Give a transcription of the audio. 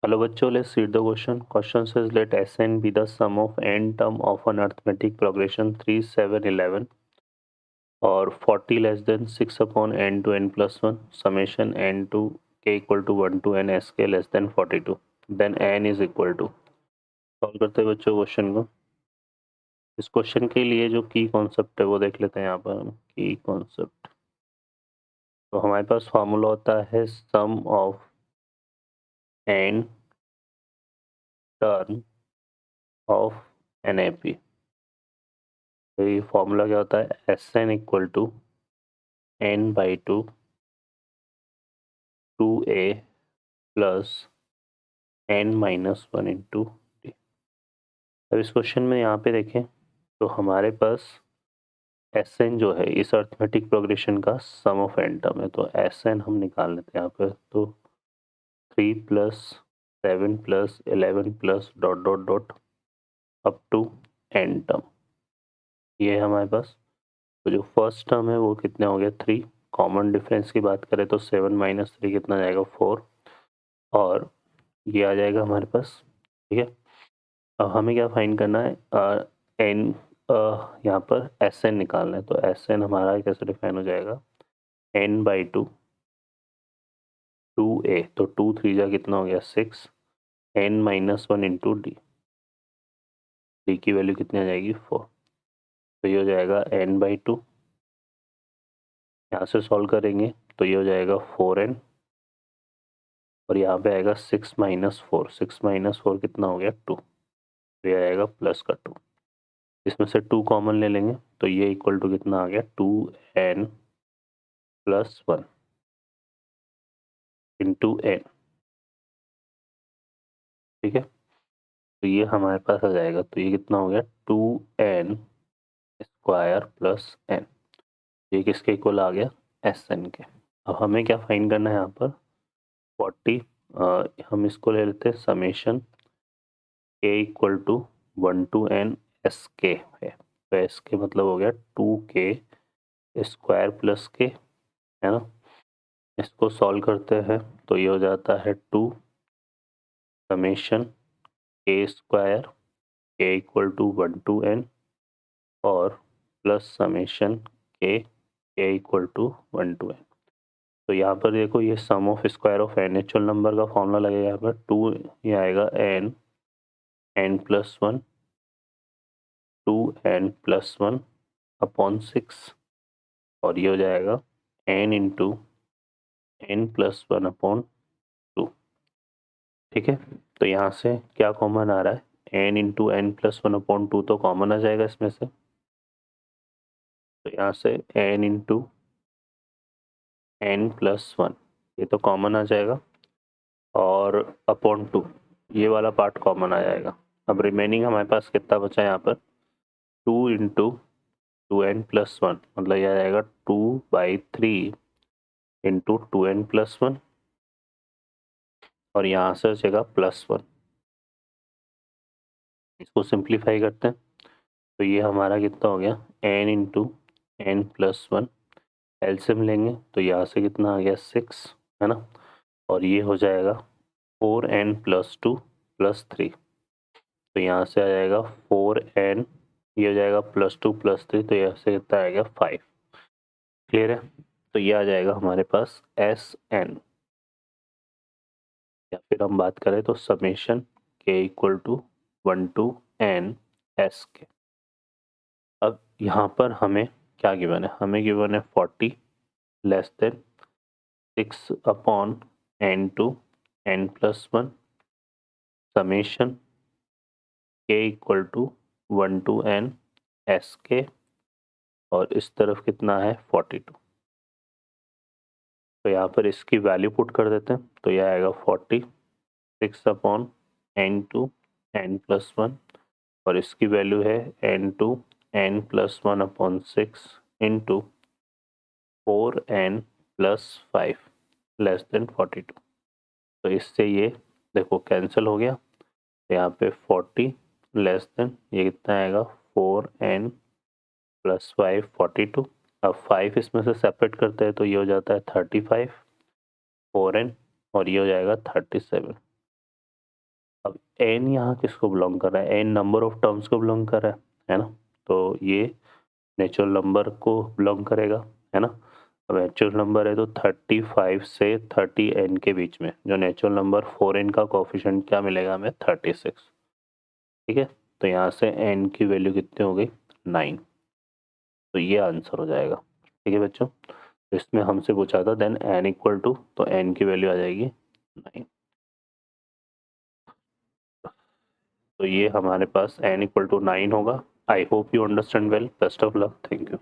Hello बच्चों, let's read the question. Question says let Sn be the sum of n term of an arithmetic progression 3, 7, 11 और 40 less than 6 upon n to n plus 1 summation n to k equal to 1 to n sk less than 42. Then n is equal to. Solve करते हैं बच्चों question को. इस question के लिए जो की कॉन्सेप्ट है वो देख लेते हैं. यहाँ पर हम की कॉन्सेप्ट, तो हमारे पास फॉर्मूला होता है sum of n term of NAP. तो ये फॉर्मूला क्या होता है, Sn equal to n/2 2a plus n-1 into D. अब इस क्वेश्चन में यहाँ पे देखें तो हमारे पास Sn जो है इस अर्थमेटिक प्रोग्रेशन का सम ऑफ n टर्म है. तो Sn हम निकाल लेते हैं यहाँ पे. तो 3 plus 7 plus 11 plus dot dot dot up to n term, ये है हमारे पास. तो जो फर्स्ट टर्म है वो कितना हो गया 3. कॉमन डिफरेंस की बात करें तो 7 माइनस 3 कितना जाएगा 4, और ये आ जाएगा हमारे पास. ठीक है, अब हमें क्या फाइंड करना है, एन यहाँ पर Sn निकालना है. तो Sn हमारा कैसे डिफाइन हो जाएगा, n/2 2a, तो 2 3 जा कितना हो गया 6, n-1 इंटू डी. डी की वैल्यू कितनी आ जाएगी 4. तो ये हो जाएगा n/2, यहाँ से सॉल्व करेंगे तो ये हो जाएगा 4n, और यहाँ पे आएगा 6 माइनस 4. 6 माइनस 4 कितना हो गया 2. तो ये आएगा प्लस का 2. इसमें से 2 कॉमन ले लेंगे तो ये इक्वल टू कितना आ गया 2n प्लस 1 इंटू n. ठीक है, तो ये हमारे पास आ जाएगा. तो ये कितना हो गया 2n स्क्वायर प्लस n. ये किसके इक्वल आ गया, Sn के. अब हमें क्या फाइंड करना है यहाँ पर 40. हम इसको ले लेते हैं summation k equal to 1 to n sk है. तो sk मतलब हो गया 2k स्क्वायर प्लस k, है ना. इसको सॉल्व करते हैं तो ये हो जाता है 2 summation k square k equal to 1 to n और plus summation k equal to 1 to n. तो यहाँ पर देखो ये sum of square of natural number का फॉर्मूला लगेगा. यहाँ पर 2 ये आएगा n plus 1 2n plus 1 upon 6, और ये हो जाएगा n into n plus 1 upon 2. ठीक है, तो यहाँ से क्या कॉमन आ रहा है, n into n plus 1 upon 2 तो कॉमन आ जाएगा इसमें से. तो यहाँ से n इंटू n प्लस 1 ये तो कॉमन आ जाएगा, और अपॉन 2 ये वाला पार्ट कॉमन आ जाएगा. अब रिमेनिंग हमारे पास कितना बचा है यहाँ पर 2 इंटू 2n प्लस 1, मतलब यह आ जाएगा 2/3 इंटू 2n प्लस 1, और यहाँ से बचेगा प्लस 1. इसको सिंप्लीफाई करते हैं तो ये हमारा कितना हो गया n into n plus 1. LCM लेंगे तो यहाँ से कितना आ गया 6, है ना. और ये हो जाएगा 4n प्लस 2 प्लस 3. तो यहाँ से आ जाएगा 4n, ये हो जाएगा प्लस 2 प्लस 3, तो यहाँ से कितना आएगा 5. क्लियर है, तो ये आ जाएगा हमारे पास Sn. या फिर हम बात करें तो summation k equal to 1 to n sk. अब यहाँ पर हमें क्या गिवन है, हमें गिवन है 40 less than 6 upon n to n plus 1 summation k equal to 1 to n sk, और इस तरफ कितना है 42. तो यहाँ पर इसकी वैल्यू पुट कर देते हैं तो यह आएगा 46 upon n to n plus 1, और इसकी वैल्यू है n to n plus 1 upon 6 into 4n plus 5 less than 42. तो इससे ये देखो कैंसिल हो गया. तो यहाँ पे 40 लेस देन ये कितना आएगा 4n प्लस 5 42. अब 5 इसमें से सेपरेट करते हैं तो ये हो जाता है 35 4n, और ये हो जाएगा 37. अब n यहाँ किसको बिलोंग कर रहा है, n नंबर ऑफ टर्म्स को बिलोंग कर रहा है ना, तो ये नेचुरल नंबर को बिलोंग करेगा, है ना। अब नेचुरल नंबर है तो 35 से 30n के बीच में जो नेचुरल नंबर 4n का कोफिशिएंट क्या मिलेगा हमें, 36। ठीक है, तो यहाँ से n की वैल्यू कितनी हो गई, 9। तो ये आंसर हो जाएगा। ठीक है बच्चों, तो इसमें हमसे पूछा था देन n इक्वल टू, तो n की वैल्यू आ जाएगी 9। तो ये हमारे पास n इक्वल टू 9 होगा। I hope you understand well. Best of luck, thank you.